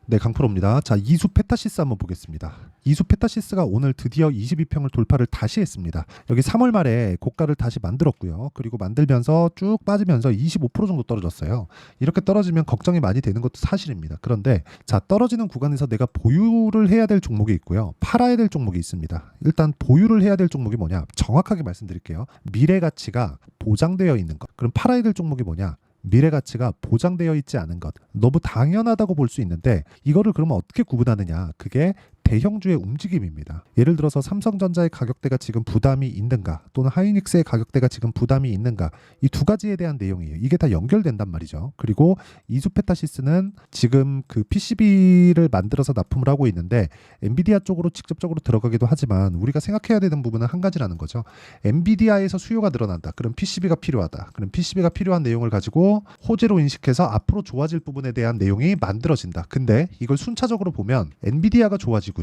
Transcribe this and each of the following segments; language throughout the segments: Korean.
네, 강프로입니다. 자, 이수 페타시스 한번 보겠습니다. 이수 페타시스가 오늘 드디어 22평을 돌파를 다시 했습니다. 여기 3월 말에 고가를 다시 만들었고요. 그리고 만들면서 쭉 빠지면서 25% 정도 떨어졌어요. 이렇게 떨어지면 걱정이 많이 되는 것도 사실입니다. 그런데 자, 떨어지는 구간에서 내가 보유를 해야 될 종목이 있고요. 팔아야 될 종목이 있습니다. 일단 보유를 해야 될 종목이 뭐냐? 정확하게 말씀드릴게요. 미래 가치가 보장되어 있는 것. 그럼 팔아야 될 종목이 뭐냐? 미래 가치가 보장되어 있지 않은 것. 너무 당연하다고 볼 수 있는데 이거를 그러면 어떻게 구분하느냐? 그게 대형주의 움직임입니다. 예를 들어서 삼성전자의 가격대가 지금 부담이 있는가 또는 하이닉스의 가격대가 지금 부담이 있는가, 이 두 가지에 대한 내용이에요. 이게 다 연결된단 말이죠. 그리고 이수페타시스는 지금 그 PCB를 만들어서 납품을 하고 있는데 엔비디아 쪽으로 직접적으로 들어가기도 하지만 우리가 생각해야 되는 부분은 한 가지라는 거죠. 엔비디아에서 수요가 늘어난다. 그럼 PCB가 필요하다. 그럼 PCB가 필요한 내용을 가지고 호재로 인식해서 앞으로 좋아질 부분에 대한 내용이 만들어진다. 근데 이걸 순차적으로 보면 엔비디아가 좋아지고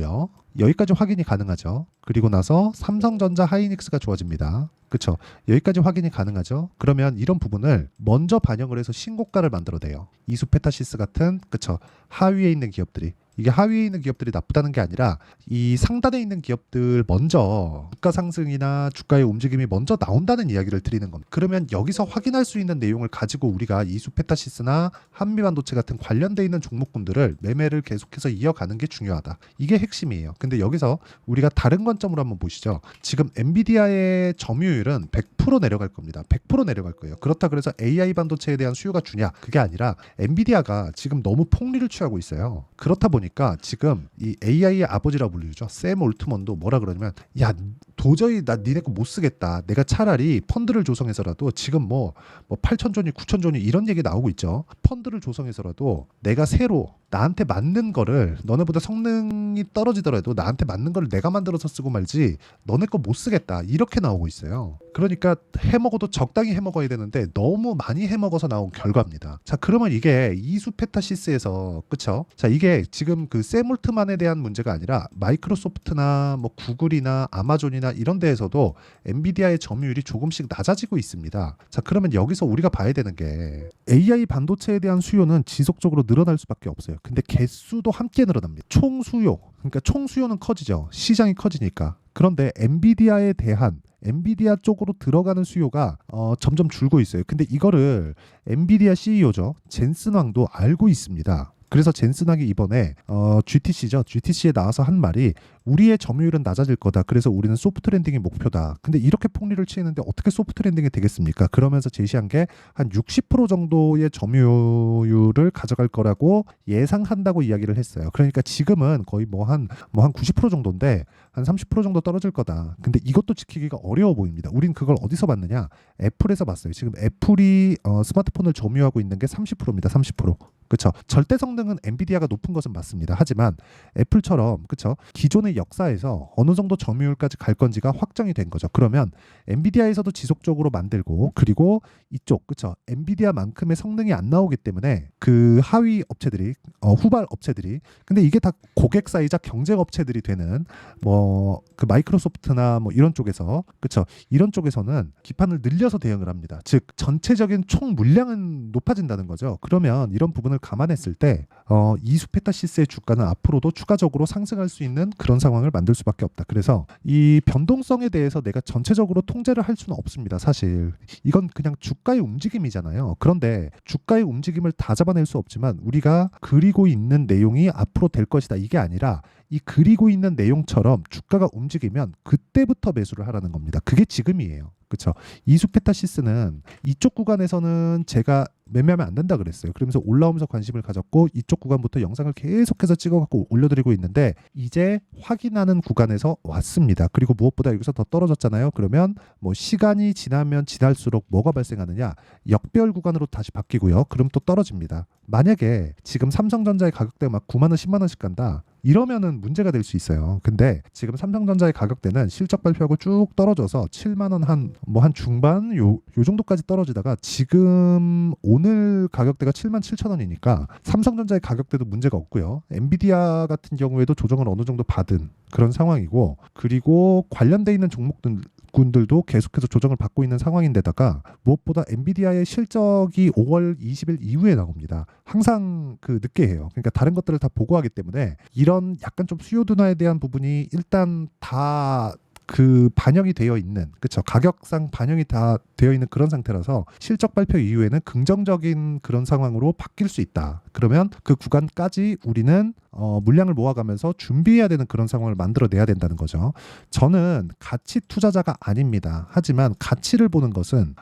여기까지 확인이 가능하죠. 그리고 나서 삼성전자 하이닉스가 좋아집니다. 그렇죠. 여기까지 확인이 가능하죠. 그러면 이런 부분을 먼저 반영을 해서 신고가를 만들어내요. 이수페타시스 같은, 그렇죠, 하위에 있는 기업들이. 이게 하위에 있는 기업들이 나쁘다는 게 아니라 이 상단에 있는 기업들 먼저 주가 상승이나 주가의 움직임이 먼저 나온다는 이야기를 드리는 겁니다. 그러면 여기서 확인할 수 있는 내용을 가지고 우리가 이수페타시스나 한미반도체 같은 관련돼 있는 종목군들을 매매를 계속해서 이어가는 게 중요하다. 이게 핵심이에요. 근데 여기서 우리가 다른 관점으로 한번 보시죠. 지금 엔비디아의 점유율은 100% 내려갈 겁니다. 100% 내려갈 거예요. 그렇다 그래서 AI 반도체에 대한 수요가 주냐? 그게 아니라 엔비디아가 지금 너무 폭리를 취하고 있어요. 그렇다 보니까 지금 이 AI의 아버지라고 불리죠. 샘 올트먼도 뭐라 그러냐면, 야, 도저히 나 니네 거 못 쓰겠다. 내가 차라리 펀드를 조성해서라도 지금 뭐 8,000조니 9,000조니 이런 얘기 나오고 있죠. 펀드를 조성해서라도 내가 새로 나한테 맞는 거를, 너네보다 성능이 떨어지더라도 나한테 맞는 거를 내가 만들어서 쓰고 말지 너네 거 못 쓰겠다. 이렇게 나오고 있어요. 그러니까 해먹어도 적당히 해먹어야 되는데 너무 많이 해먹어서 나온 결과입니다. 자, 그러면 이게 이수페타시스에서, 그쵸? 자, 이게 지금 그 샘 올트만에 대한 문제가 아니라 마이크로소프트나 뭐 구글이나 아마존이나 이런 데에서도 엔비디아의 점유율이 조금씩 낮아지고 있습니다. 자, 그러면 여기서 우리가 봐야 되는 게 AI 반도체에 대한 수요는 지속적으로 늘어날 수밖에 없어요. 근데 개수도 함께 늘어납니다. 총 수요, 그러니까 총 수요는 커지죠. 시장이 커지니까. 그런데 엔비디아에 대한 엔비디아 쪽으로 들어가는 수요가 점점 줄고 있어요. 근데 이거를 엔비디아 CEO죠. 젠슨 왕도 알고 있습니다. 그래서 젠슨 왕이 이번에 GTC죠. GTC에 나와서 한 말이, 우리의 점유율은 낮아질 거다. 그래서 우리는 소프트 랜딩이 목표다. 근데 이렇게 폭리를 취했는데 어떻게 소프트 랜딩이 되겠습니까? 그러면서 제시한 게 한 60% 정도의 점유율을 가져갈 거라고 예상한다고 이야기를 했어요. 그러니까 지금은 거의 한 90% 정도인데 한 30% 정도 떨어질 거다. 근데 이것도 지키기가 어려워 보입니다. 우린 그걸 어디서 봤느냐? 애플에서 봤어요. 지금 애플이 스마트폰을 점유하고 있는 게 30%입니다. 30%. 그렇죠. 절대 성능은 엔비디아가 높은 것은 맞습니다. 하지만 애플처럼, 그렇죠, 기존의 역사에서 어느 정도 점유율까지 갈 건지가 확정이 된 거죠. 그러면 엔비디아에서도 지속적으로 만들고, 그리고 이쪽, 그렇죠, 엔비디아만큼의 성능이 안 나오기 때문에 그 하위 업체들이, 후발 업체들이, 근데 이게 다 고객사이자 경쟁 업체들이 되는 그 마이크로소프트나 뭐 이런 쪽에서, 그렇죠, 이런 쪽에서는 기판을 늘려서 대응을 합니다. 즉 전체적인 총 물량은 높아진다는 거죠. 그러면 이런 부분을 감안했을 때 이수페타시스의 주가는 앞으로도 추가적으로 상승할 수 있는 그런 상황을 만들 수밖에 없다. 그래서 이 변동성에 대해서 내가 전체적으로 통제를 할 수는 없습니다. 사실 이건 그냥 주가의 움직임이잖아요. 그런데 주가의 움직임을 다 잡아낼 수 없지만 우리가 그리고 있는 내용이 앞으로 될 것이다. 이게 아니라 이 그리고 있는 내용처럼 주가가 움직이면 그때부터 매수를 하라는 겁니다. 그게 지금이에요. 그렇죠. 이수페타시스는 이쪽 구간에서는 제가 매매하면 안 된다 그랬어요. 그러면서 올라오면서 관심을 가졌고 이쪽 구간부터 영상을 계속해서 찍어갖고 올려드리고 있는데 이제 확인하는 구간에서 왔습니다. 그리고 무엇보다 여기서 더 떨어졌잖아요. 그러면 뭐 시간이 지나면 지날수록 뭐가 발생하느냐? 역배열 구간으로 다시 바뀌고요. 그럼 또 떨어집니다. 만약에 지금 삼성전자의 가격대가 막 9만 원, 10만 원씩 간다. 이러면은 문제가 될 수 있어요. 근데 지금 삼성전자의 가격대는 실적 발표하고 쭉 떨어져서 7만 원 한 중반 요 정도까지 떨어지다가 지금 오늘 가격대가 7만 7천 원이니까 삼성전자의 가격대도 문제가 없고요. 엔비디아 같은 경우에도 조정을 어느 정도 받은 그런 상황이고, 그리고 관련돼 있는 군들도 계속해서 조정을 받고 있는 상황인데다가 무엇보다 엔비디아의 실적이 5월 20일 이후에 나옵니다. 항상 그 늦게 해요. 그러니까 다른 것들을 다 보고하기 때문에 이런 약간 좀 수요 둔화에 대한 부분이 일단 다 그 반영이 되어 있는, 그렇죠, 가격상 반영이 다 되어 있는 그런 상태라서 실적 발표 이후에는 긍정적인 그런 상황으로 바뀔 수 있다. 그러면 그 구간까지 우리는 물량을 모아가면서 준비해야 되는 그런 상황을 만들어내야 된다는 거죠. 저는 가치 투자자가 아닙니다. 하지만 가치를 보는 것은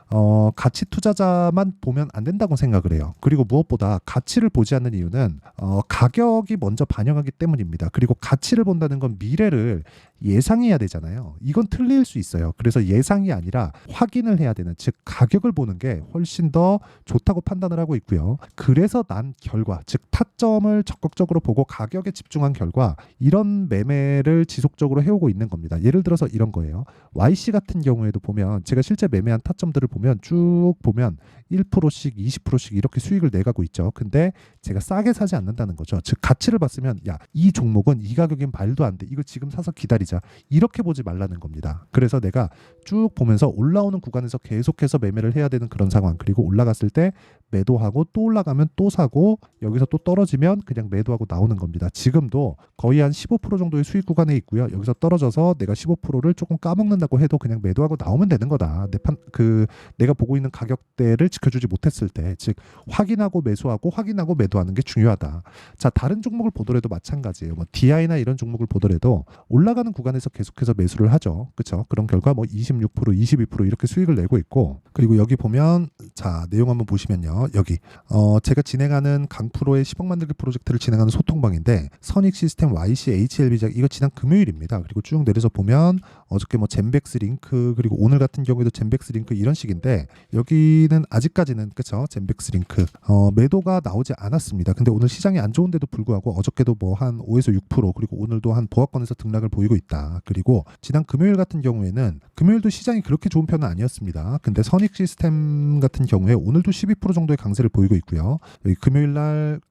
가치 투자자만 보면 안 된다고 생각을 해요. 그리고 무엇보다 가치를 보지 않는 이유는 가격이 먼저 반영하기 때문입니다. 그리고 가치를 본다는 건 미래를 예상해야 되잖아요. 이건 틀릴 수 있어요. 그래서 예상이 아니라 확인을 해야 되는, 즉 가격을 보는 게 훨씬 더 좋다고 판단을 하고 있고요. 그래서 난 결과, 즉 타점을 적극적으로 보고 가격에 집중한 결과 이런 매매를 지속적으로 해오고 있는 겁니다. 예를 들어서 이런 거예요. YC 같은 경우에도 보면 제가 실제 매매한 타점들을 보면 쭉 보면 1%씩 20%씩 이렇게 수익을 내가고 있죠. 근데 제가 싸게 사지 않는다는 거죠. 즉 가치를 봤으면 야, 이 종목은 이 가격엔 말도 안 돼. 이거 지금 사서 기다리자. 이렇게 보지 말라는 겁니다. 그래서 내가 쭉 보면서 올라오는 구간에서 계속해서 매매를 해야 되는 그런 상황, 그리고 올라갔을 때 매도하고 또 올라가면 또 사고 여기서 또 떨어지면 그냥 매도하고 나오는 겁니다. 지금도 거의 한 15% 정도의 수익 구간에 있고요. 여기서 떨어져서 내가 15%를 조금 까먹는다고 해도 그냥 매도하고 나오면 되는 거다. 내가 보고 있는 가격대를 지켜주지 못했을 때, 즉 확인하고 매수하고 확인하고 매도하는 게 중요하다. 자, 다른 종목을 보더라도 마찬가지예요. 뭐 DI나 이런 종목을 보더라도 올라가는 구간에서 계속해서 매수를 하죠. 그렇죠? 그런 결과 뭐 26%, 22% 이렇게 수익을 내고 있고, 그리고 여기 보면 자, 내용 한번 보시면요. 여기 제가 진행하는 강프로의 10억 만들기 프로젝트를 진행하는 소통방인데 선익 시스템 YC HLB작 이거 지난 금요일입니다. 그리고 쭉 내려서 보면 어저께 뭐 젠백스 링크, 그리고 오늘 같은 경우에도 젠백스 링크 이런 식인데 여기는 아직까지는, 그렇죠, 젠백스 링크 매도가 나오지 않았습니다. 근데 오늘 시장이 안 좋은데도 불구하고 어저께도 뭐 한 5에서 6%, 그리고 오늘도 한 보합권에서 등락을 보이고 있다. 그리고 지난 금요일 같은 경우에는 금요일도 시장이 그렇게 좋은 편은 아니었습니다. 근데 선익 시스템 같은 경우에 오늘도 12% 정도의 강세를 보이고 있고요. 여기 금요일 날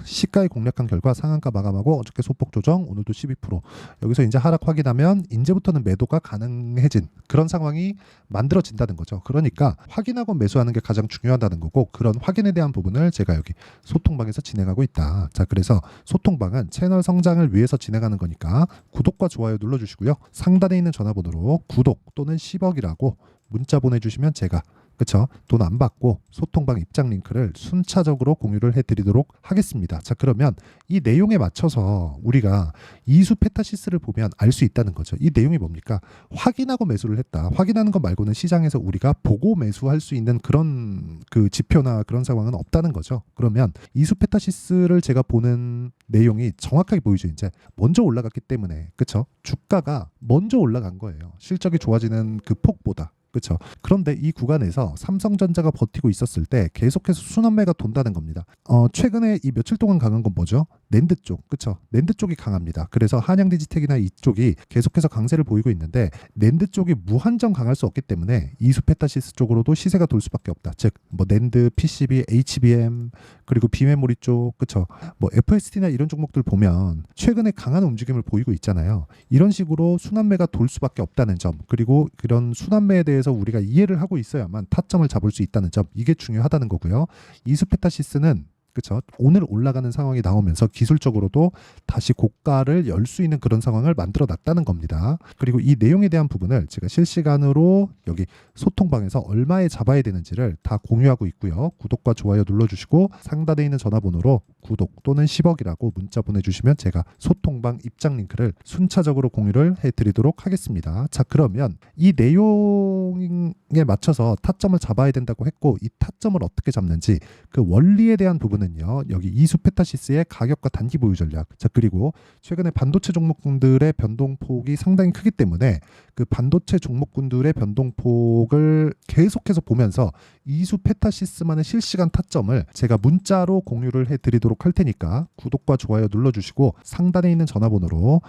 시가에 공략한 결과 상한가 마감하고 어저께 소폭 조정, 오늘도 12%. 여기서 이제 하락 확인하면 이제부터는 매도가 가능해진 그런 상황이 만들어진다는 거죠. 그러니까 확인하고 매수하는 게 가장 중요하다는 거고, 그런 확인에 대한 부분을 제가 여기 소통방에서 진행하고 있다. 자, 그래서 소통방은 채널 성장을 위해서 진행하는 거니까 구독과 좋아요 눌러주시고요. 상단에 있는 전화번호로 구독 또는 10억이라고 문자 보내주시면 제가, 그렇죠, 돈 안 받고 소통방 입장 링크를 순차적으로 공유를 해드리도록 하겠습니다. 자, 그러면 이 내용에 맞춰서 우리가 이수 페타시스를 보면 알 수 있다는 거죠. 이 내용이 뭡니까? 확인하고 매수를 했다. 확인하는 것 말고는 시장에서 우리가 보고 매수할 수 있는 그런 그 지표나 그런 상황은 없다는 거죠. 그러면 이수 페타시스를 제가 보는 내용이 정확하게 보이죠. 이제 먼저 올라갔기 때문에, 그렇죠, 주가가 먼저 올라간 거예요. 실적이 좋아지는 그 폭보다. 그렇죠. 그런데 이 구간에서 삼성전자가 버티고 있었을 때 계속해서 순환매가 돈다는 겁니다. 최근에 이 며칠 동안 강한 건 뭐죠? 낸드 쪽, 그렇죠. 낸드 쪽이 강합니다. 그래서 한양디지텍이나 이쪽이 계속해서 강세를 보이고 있는데 낸드 쪽이 무한정 강할 수 없기 때문에 이수페타시스 쪽으로도 시세가 돌 수밖에 없다. 즉 뭐 낸드, PCB, HBM, 그리고 비메모리 쪽, 그렇죠. 뭐 FSD나 이런 종목들 보면 최근에 강한 움직임을 보이고 있잖아요. 이런 식으로 순환매가 돌 수밖에 없다는 점, 그리고 그런 순환매에 대해서 우리가 이해를 하고 있어야만 타점을 잡을 수 있다는 점, 이게 중요하다는 거고요. 이수페타시스는, 그렇죠, 오늘 올라가는 상황이 나오면서 기술적으로도 다시 고가를 열 수 있는 그런 상황을 만들어 놨다는 겁니다. 그리고 이 내용에 대한 부분을 제가 실시간으로 여기 소통방에서 얼마에 잡아야 되는지를 다 공유하고 있고요. 구독과 좋아요 눌러주시고 상단에 있는 전화번호로 구독 또는 10억이라고 문자 보내주시면 제가 소통방 입장 링크를 순차적으로 공유를 해드리도록 하겠습니다. 자, 그러면 이 내용에 맞춰서 타점을 잡아야 된다고 했고, 이 타점을 어떻게 잡는지 그 원리에 대한 부분을 이유는요. 여기 이수 페타시스의 가격과 단기 보유 전략. 자, 그리고 최근에 반도체 종목군들의 변동폭이 상당히 크기 때문에 그 반도체 종목군들의 변동폭을 계속해서 보면서 이수 페타시스만의 실시간 타점을 제가 문자로 공유를 해드리도록 할 테니까 구독과 좋아요 눌러주시고 상단에 있는 전화번호로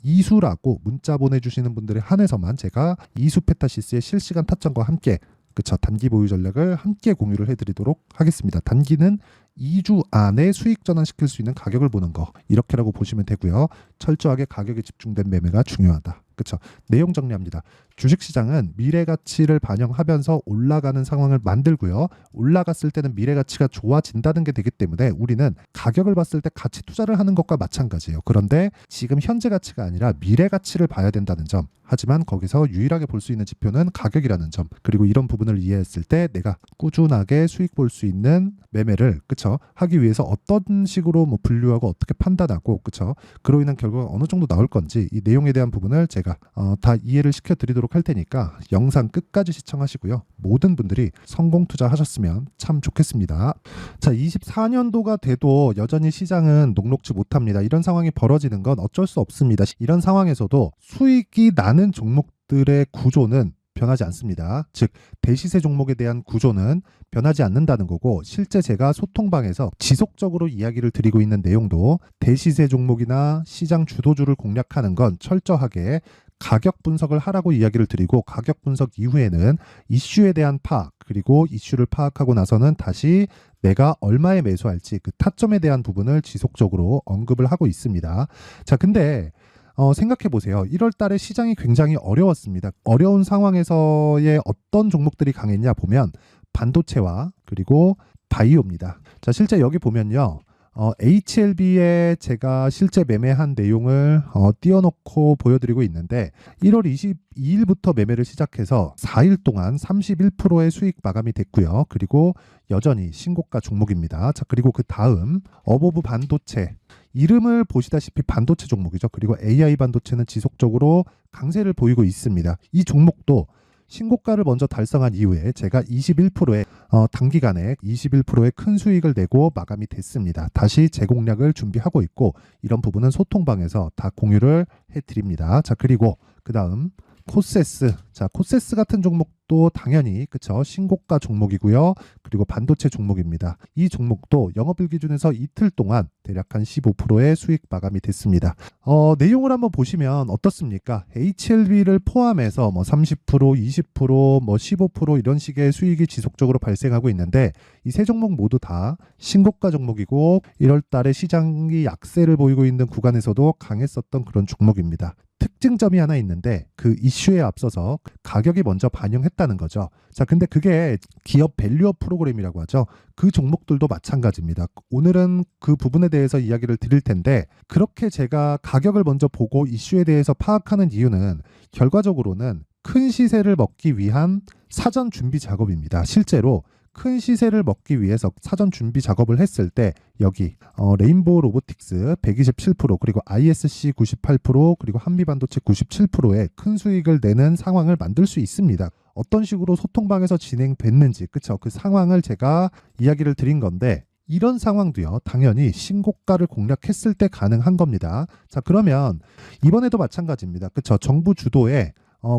이수라고 문자 보내주시는 분들에 한해서만 제가 이수 페타시스의 실시간 타점과 함께 그쵸, 단기 보유 전략을 함께 공유를 해드리도록 하겠습니다. 단기는 2주 안에 수익 전환시킬 수 있는 가격을 보는 거 이렇게라고 보시면 되고요. 철저하게 가격에 집중된 매매가 중요하다. 그쵸? 내용 정리합니다. 주식시장은 미래가치를 반영하면서 올라가는 상황을 만들고요. 올라갔을 때는 미래가치가 좋아진다는 게 되기 때문에 우리는 가격을 봤을 때 가치 투자를 하는 것과 마찬가지예요. 그런데 지금 현재 가치가 아니라 미래가치를 봐야 된다는 점. 하지만 거기서 유일하게 볼 수 있는 지표는 가격이라는 점. 그리고 이런 부분을 이해했을 때 내가 꾸준하게 수익 볼 수 있는 매매를 그쵸? 하기 위해서 어떤 식으로 뭐 분류하고 어떻게 판단하고 그쵸? 그로 인한 결과가 어느 정도 나올 건지 이 내용에 대한 부분을 제가 다 이해를 시켜드리도록 할 테니까 영상 끝까지 시청하시고요. 모든 분들이 성공 투자하셨으면 참 좋겠습니다. 자, 24년도가 돼도 여전히 시장은 녹록지 못합니다. 이런 상황이 벌어지는 건 어쩔 수 없습니다. 이런 상황에서도 수익이 나는 종목들의 구조는 변하지 않습니다. 즉 대시세 종목에 대한 구조는 변하지 않는다는 거고 실제 제가 소통방에서 지속적으로 이야기를 드리고 있는 내용도 대시세 종목이나 시장 주도주를 공략하는 건 철저하게 가격 분석을 하라고 이야기를 드리고 가격 분석 이후에는 이슈에 대한 파악 그리고 이슈를 파악하고 나서는 다시 내가 얼마에 매수할지 그 타점에 대한 부분을 지속적으로 언급을 하고 있습니다. 자, 근데 생각해 보세요. 1월 달에 시장이 굉장히 어려웠습니다. 어려운 상황에서의 어떤 종목들이 강했냐 보면 반도체와 그리고 바이오입니다. 자, 실제 여기 보면요. HLB에 제가 실제 매매한 내용을 띄워놓고 보여드리고 있는데 1월 22일부터 매매를 시작해서 4일 동안 31%의 수익 마감이 됐고요. 그리고 여전히 신고가 종목입니다. 자, 그리고 그 다음 어보브 반도체 이름을 보시다시피 반도체 종목이죠. 그리고 AI 반도체는 지속적으로 강세를 보이고 있습니다. 이 종목도 신고가를 먼저 달성한 이후에 제가 21%의 단기간에 21%의 큰 수익을 내고 마감이 됐습니다. 다시 재공략을 준비하고 있고 이런 부분은 소통방에서 다 공유를 해드립니다. 자, 그리고 그 다음 코세스. 자, 코세스 같은 종목도 당연히 그쵸 신고가 종목이고요. 그리고 반도체 종목입니다. 이 종목도 영업일 기준에서 이틀 동안 대략 한 15%의 수익 마감이 됐습니다. 내용을 한번 보시면 어떻습니까? HLB를 포함해서 뭐 30%, 20%, 뭐 15% 이런 식의 수익이 지속적으로 발생하고 있는데 이 세 종목 모두 다 신고가 종목이고 1월 달에 시장이 약세를 보이고 있는 구간에서도 강했었던 그런 종목입니다. 특징점이 하나 있는데 그 이슈에 앞서서 가격이 먼저 반영했다는 거죠. 자, 근데 그게 기업 밸류업 프로그램이라고 하죠. 그 종목들도 마찬가지입니다. 오늘은 그 부분에 대해서 이야기를 드릴 텐데 그렇게 제가 가격을 먼저 보고 이슈에 대해서 파악하는 이유는 결과적으로는 큰 시세를 먹기 위한 사전 준비 작업입니다. 실제로 큰 시세를 먹기 위해서 사전 준비 작업을 했을 때 여기 레인보우 로보틱스 127% 그리고 ISC 98% 그리고 한미반도체 97%의 큰 수익을 내는 상황을 만들 수 있습니다. 어떤 식으로 소통방에서 진행됐는지 그쵸? 그 상황을 제가 이야기를 드린 건데 이런 상황도요 당연히 신고가를 공략했을 때 가능한 겁니다. 자, 그러면 이번에도 마찬가지입니다. 그쵸? 정부 주도의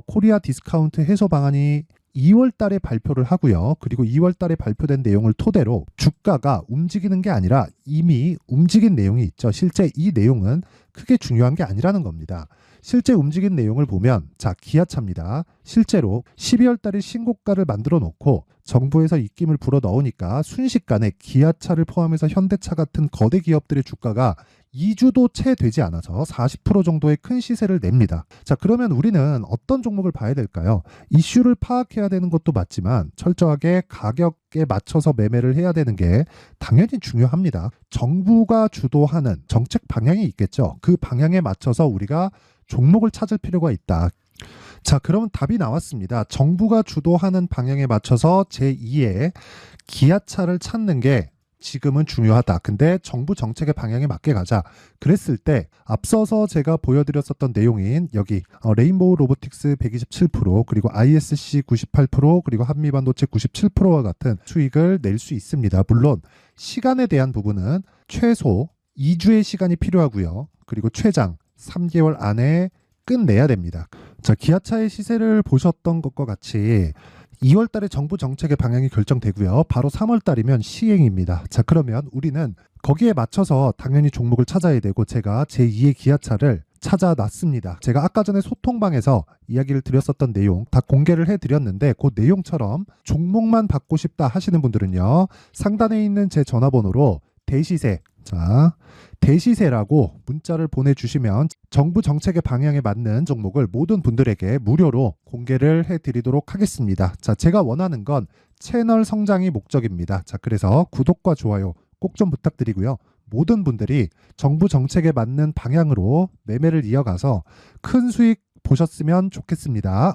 코리아 디스카운트 해소 방안이 2월 달에 발표를 하고요. 그리고 2월 달에 발표된 내용을 토대로 주가가 움직이는 게 아니라 이미 움직인 내용이 있죠. 실제 이 내용은 크게 중요한 게 아니라는 겁니다. 실제 움직인 내용을 보면 자, 기아차입니다. 실제로 12월 달에 신고가를 만들어 놓고 정부에서 입김을 불어 넣으니까 순식간에 기아차를 포함해서 현대차 같은 거대 기업들의 주가가 2주도 채 되지 않아서 40% 정도의 큰 시세를 냅니다. 자, 그러면 우리는 어떤 종목을 봐야 될까요? 이슈를 파악해야 되는 것도 맞지만 철저하게 가격에 맞춰서 매매를 해야 되는 게 당연히 중요합니다. 정부가 주도하는 정책 방향이 있겠죠. 그 방향에 맞춰서 우리가 종목을 찾을 필요가 있다. 자, 그러면 답이 나왔습니다. 정부가 주도하는 방향에 맞춰서 제2의 기아차를 찾는 게 지금은 중요하다. 근데 정부 정책의 방향에 맞게 가자. 그랬을 때 앞서서 제가 보여드렸었던 내용인 여기 레인보우 로보틱스 127% 그리고 ISC 98% 그리고 한미반도체 97%와 같은 수익을 낼 수 있습니다. 물론 시간에 대한 부분은 최소 2주의 시간이 필요하고요. 그리고 최장 3개월 안에 끝내야 됩니다. 자, 기아차의 시세를 보셨던 것과 같이 2월 달에 정부 정책의 방향이 결정되고요. 바로 3월 달이면 시행입니다. 자, 그러면 우리는 거기에 맞춰서 당연히 종목을 찾아야 되고 제가 제2의 기아차를 찾아놨습니다. 제가 아까 전에 소통방에서 이야기를 드렸었던 내용 다 공개를 해드렸는데 그 내용처럼 종목만 받고 싶다 하시는 분들은요. 상단에 있는 제 전화번호로 대시세, 자, 대시세라고 문자를 보내주시면 정부 정책의 방향에 맞는 종목을 모든 분들에게 무료로 공개를 해드리도록 하겠습니다. 자, 제가 원하는 건 채널 성장이 목적입니다. 자, 그래서 구독과 좋아요 꼭 좀 부탁드리고요. 모든 분들이 정부 정책에 맞는 방향으로 매매를 이어가서 큰 수익 보셨으면 좋겠습니다.